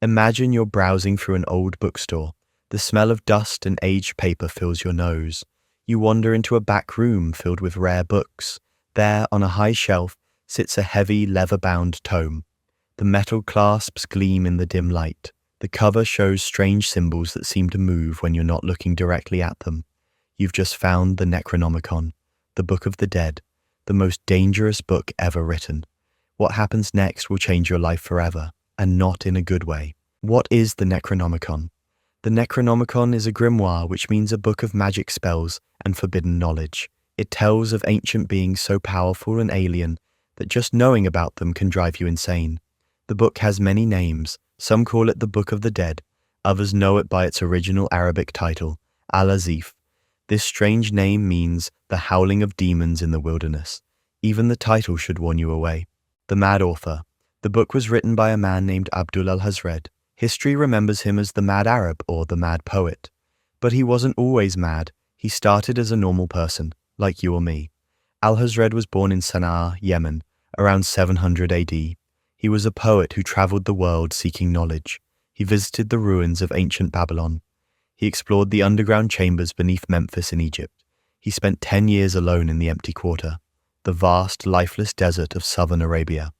Imagine you're browsing through an old bookstore. The smell of dust and aged paper fills your nose. You wander into a back room filled with rare books. There, on a high shelf, sits a heavy, leather-bound tome. The metal clasps gleam in the dim light. The cover shows strange symbols that seem to move when you're not looking directly at them. You've just found the Necronomicon, the Book of the Dead, the most dangerous book ever written. What happens next will change your life forever, and not in a good way. What is the Necronomicon? The Necronomicon is a grimoire, which means a book of magic spells and forbidden knowledge. It tells of ancient beings so powerful and alien that just knowing about them can drive you insane. The book has many names. Some call it the Book of the Dead. Others know it by its original Arabic title, Al-Azif. This strange name means the howling of demons in the wilderness. Even the title should warn you away. The Mad Author. The book was written by a man named Abdul Alhazred. History remembers him as the Mad Arab or the Mad Poet. But he wasn't always mad. He started as a normal person, like you or me. Alhazred was born in Sana'a, Yemen, around 700 AD. He was a poet who traveled the world seeking knowledge. He visited the ruins of ancient Babylon. He explored the underground chambers beneath Memphis in Egypt. He spent 10 years alone in the empty quarter, the vast, lifeless desert of southern Arabia.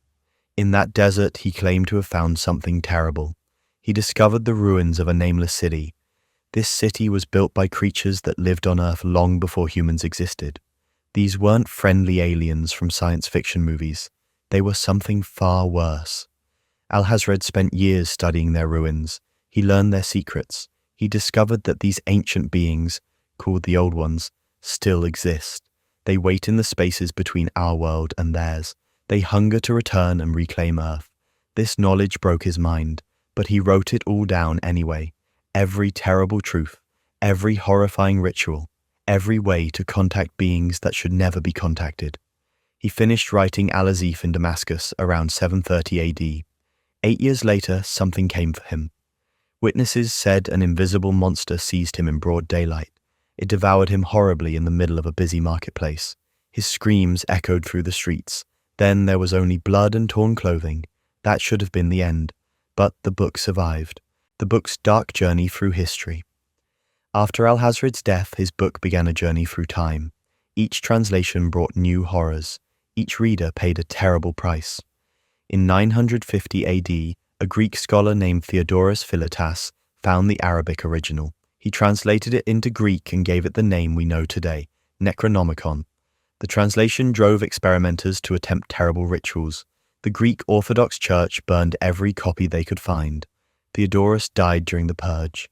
In that desert, he claimed to have found something terrible. He discovered the ruins of a nameless city. This city was built by creatures that lived on Earth long before humans existed. These weren't friendly aliens from science fiction movies. They were something far worse. Alhazred spent years studying their ruins. He learned their secrets. He discovered that these ancient beings, called the Old Ones, still exist. They wait in the spaces between our world and theirs. They hunger to return and reclaim Earth. This knowledge broke his mind, but he wrote it all down anyway. Every terrible truth, every horrifying ritual, every way to contact beings that should never be contacted. He finished writing Al-Azif in Damascus around 730 AD. 8 years later, something came for him. Witnesses said an invisible monster seized him in broad daylight. It devoured him horribly in the middle of a busy marketplace. His screams echoed through the streets. Then there was only blood and torn clothing. That should have been the end. But the book survived. The book's dark journey through history. After Alhazred's death, his book began a journey through time. Each translation brought new horrors. Each reader paid a terrible price. In 950 AD, a Greek scholar named Theodorus Philetas found the Arabic original. He translated it into Greek and gave it the name we know today, Necronomicon. The translation drove experimenters to attempt terrible rituals. The Greek Orthodox Church burned every copy they could find. Theodorus died during the Purge.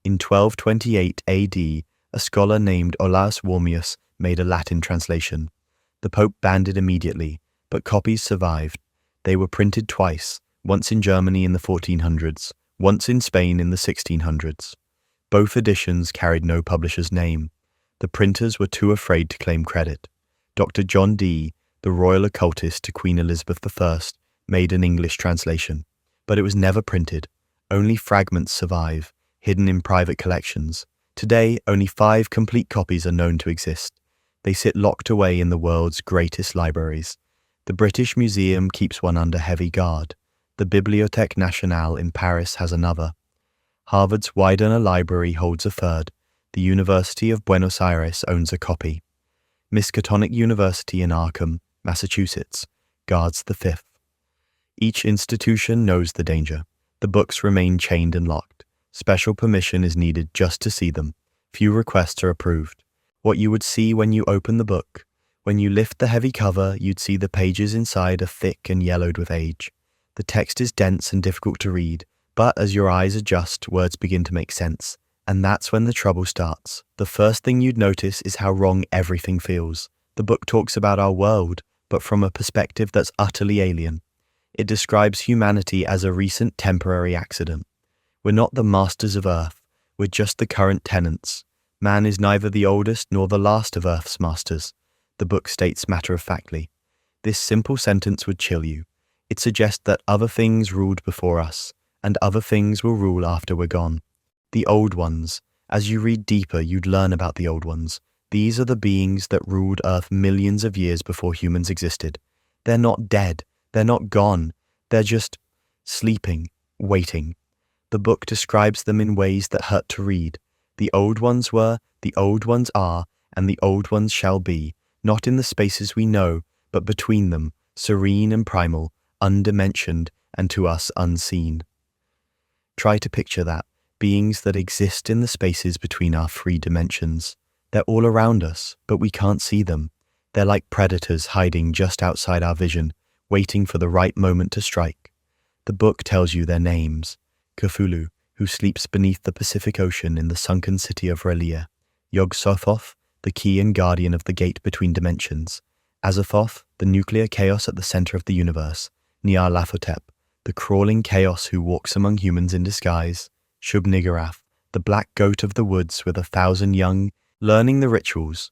In 1228 AD, a scholar named Olaus Wormius made a Latin translation. The Pope banned it immediately, but copies survived. They were printed twice, once in Germany in the 1400s, once in Spain in the 1600s. Both editions carried no publisher's name. The printers were too afraid to claim credit. Dr. John Dee, the royal occultist to Queen Elizabeth I, made an English translation, but it was never printed. Only fragments survive, hidden in private collections. Today, only 5 complete copies are known to exist. They sit locked away in the world's greatest libraries. The British Museum keeps one under heavy guard. The Bibliothèque Nationale in Paris has another. Harvard's Widener Library holds a third. The University of Buenos Aires owns a copy. Miskatonic University in Arkham, Massachusetts, guards the 5th. Each institution knows the danger. The books remain chained and locked. Special permission is needed just to see them. Few requests are approved. What you would see when you open the book. When you lift the heavy cover, you'd see the pages inside are thick and yellowed with age. The text is dense and difficult to read, but as your eyes adjust, words begin to make sense. And that's when the trouble starts. The first thing you'd notice is how wrong everything feels. The book talks about our world, but from a perspective that's utterly alien. It describes humanity as a recent temporary accident. We're not the masters of Earth, we're just the current tenants. Man is neither the oldest nor the last of Earth's masters, the book states matter-of-factly. This simple sentence would chill you. It suggests that other things ruled before us, and other things will rule after we're gone. The Old Ones. As you read deeper, you'd learn about the Old Ones. These are the beings that ruled Earth millions of years before humans existed. They're not dead. They're not gone. They're just sleeping, waiting. The book describes them in ways that hurt to read. The old ones were, the old ones are, and the old ones shall be, not in the spaces we know, but between them, serene and primal, undimensioned, and to us unseen. Try to picture that, beings that exist in the spaces between our three dimensions. They're all around us, but we can't see them. They're like predators hiding just outside our vision, waiting for the right moment to strike. The book tells you their names. Cthulhu, who sleeps beneath the Pacific Ocean in the sunken city of R'lyeh. Yog-Sothoth, the key and guardian of the gate between dimensions. Azathoth, the nuclear chaos at the center of the universe. Nyarlathotep, the crawling chaos who walks among humans in disguise. Shub-Niggurath, the black goat of the woods with 1,000 young, learning the rituals.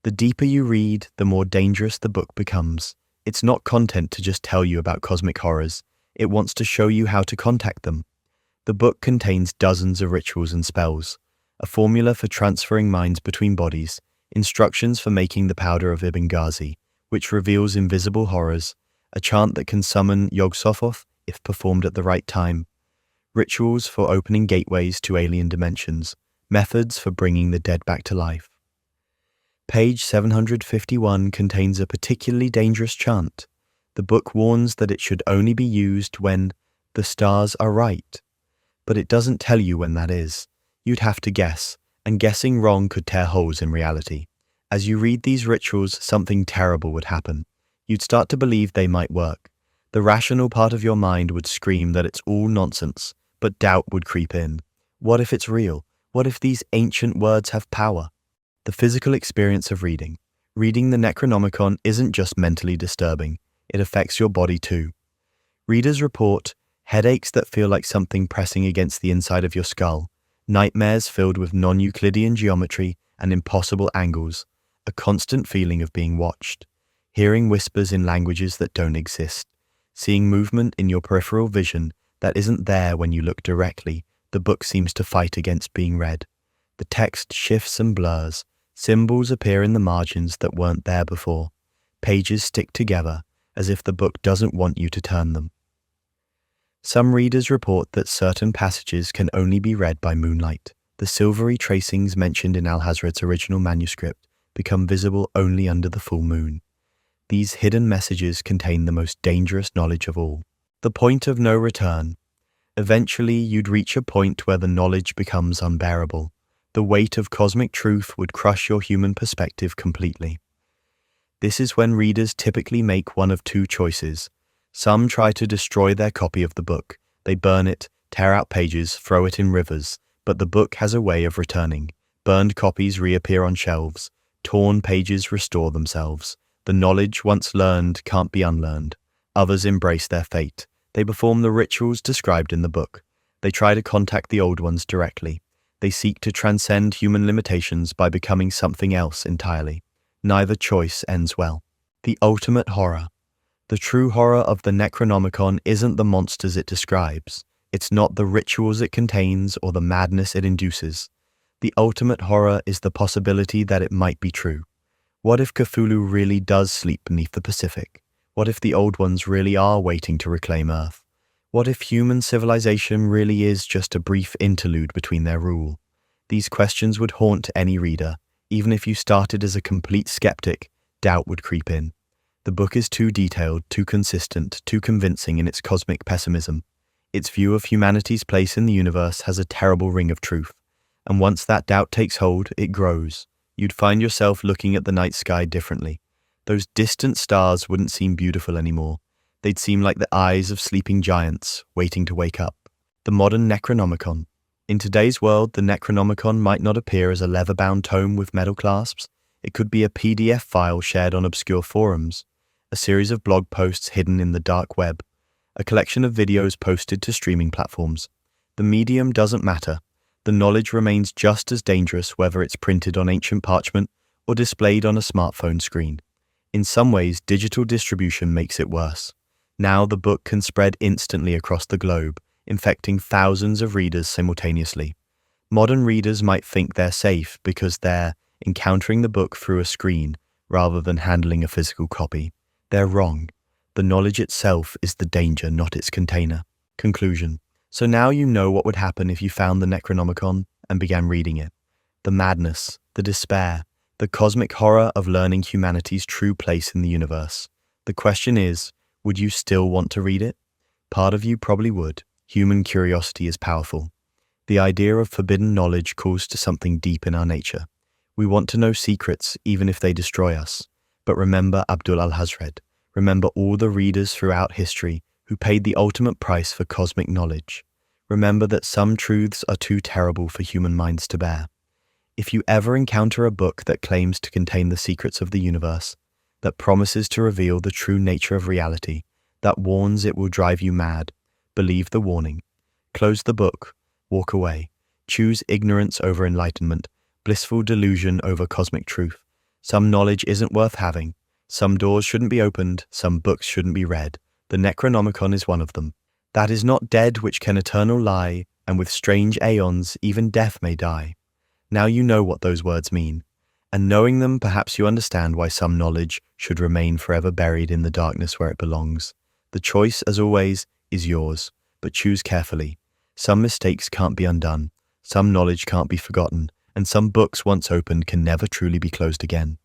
The deeper you read, the more dangerous the book becomes. It's not content to just tell you about cosmic horrors. It wants to show you how to contact them. The book contains dozens of rituals and spells, a formula for transferring minds between bodies, instructions for making the powder of Ibn Ghazi, which reveals invisible horrors, a chant that can summon Yog-Sothoth if performed at the right time, rituals for opening gateways to alien dimensions, methods for bringing the dead back to life. Page 751 contains a particularly dangerous chant. The book warns that it should only be used when the stars are right, but it doesn't tell you when that is. You'd have to guess, and guessing wrong could tear holes in reality. As you read these rituals, something terrible would happen. You'd start to believe they might work. The rational part of your mind would scream that it's all nonsense, but doubt would creep in. What if it's real? What if these ancient words have power? The physical experience of reading. Reading the Necronomicon isn't just mentally disturbing, it affects your body too. Readers report headaches that feel like something pressing against the inside of your skull, nightmares filled with non-Euclidean geometry and impossible angles, a constant feeling of being watched, hearing whispers in languages that don't exist, seeing movement in your peripheral vision that isn't there when you look directly. The book seems to fight against being read. The text shifts and blurs. Symbols appear in the margins that weren't there before. Pages stick together, as if the book doesn't want you to turn them. Some readers report that certain passages can only be read by moonlight. The silvery tracings mentioned in Alhazred's original manuscript become visible only under the full moon. These hidden messages contain the most dangerous knowledge of all. The point of no return. Eventually, you'd reach a point where the knowledge becomes unbearable. The weight of cosmic truth would crush your human perspective completely. This is when readers typically make one of two choices. Some try to destroy their copy of the book. They burn it, tear out pages, throw it in rivers, but the book has a way of returning. Burned copies reappear on shelves. Torn pages restore themselves. The knowledge once learned can't be unlearned. Others embrace their fate. They perform the rituals described in the book. They try to contact the old ones directly. They seek to transcend human limitations by becoming something else entirely. Neither choice ends well. The ultimate horror. The true horror of the Necronomicon isn't the monsters it describes. It's not the rituals it contains or the madness it induces. The ultimate horror is the possibility that it might be true. What if Cthulhu really does sleep beneath the Pacific? What if the old ones really are waiting to reclaim Earth? What if human civilization really is just a brief interlude between their rule? These questions would haunt any reader. Even if you started as a complete skeptic, doubt would creep in. The book is too detailed, too consistent, too convincing in its cosmic pessimism. Its view of humanity's place in the universe has a terrible ring of truth, and once that doubt takes hold, it grows. You'd find yourself looking at the night sky differently. Those distant stars wouldn't seem beautiful anymore. They'd seem like the eyes of sleeping giants, waiting to wake up. The Modern Necronomicon. In today's world, the Necronomicon might not appear as a leather-bound tome with metal clasps. It could be a PDF file shared on obscure forums, a series of blog posts hidden in the dark web, a collection of videos posted to streaming platforms. The medium doesn't matter. The knowledge remains just as dangerous whether it's printed on ancient parchment or displayed on a smartphone screen. In some ways, digital distribution makes it worse. Now the book can spread instantly across the globe, infecting thousands of readers simultaneously. Modern readers might think they're safe because they're encountering the book through a screen rather than handling a physical copy. They're wrong. The knowledge itself is the danger, not its container. Conclusion. So now you know what would happen if you found the Necronomicon and began reading it. The madness, the despair, the cosmic horror of learning humanity's true place in the universe. The question is, would you still want to read it? Part of you probably would. Human curiosity is powerful. The idea of forbidden knowledge calls to something deep in our nature. We want to know secrets, even if they destroy us. But remember Abdul Alhazred. Remember all the readers throughout history who paid the ultimate price for cosmic knowledge. Remember that some truths are too terrible for human minds to bear. If you ever encounter a book that claims to contain the secrets of the universe, that promises to reveal the true nature of reality, that warns it will drive you mad, believe the warning. Close the book, walk away. Choose ignorance over enlightenment, blissful delusion over cosmic truth. Some knowledge isn't worth having. Some doors shouldn't be opened, some books shouldn't be read. The Necronomicon is one of them. That is not dead which can eternal lie, and with strange aeons even death may die. Now you know what those words mean. And knowing them, perhaps you understand why some knowledge should remain forever buried in the darkness where it belongs. The choice, as always, is yours, but choose carefully. Some mistakes can't be undone, some knowledge can't be forgotten, and some books once opened can never truly be closed again.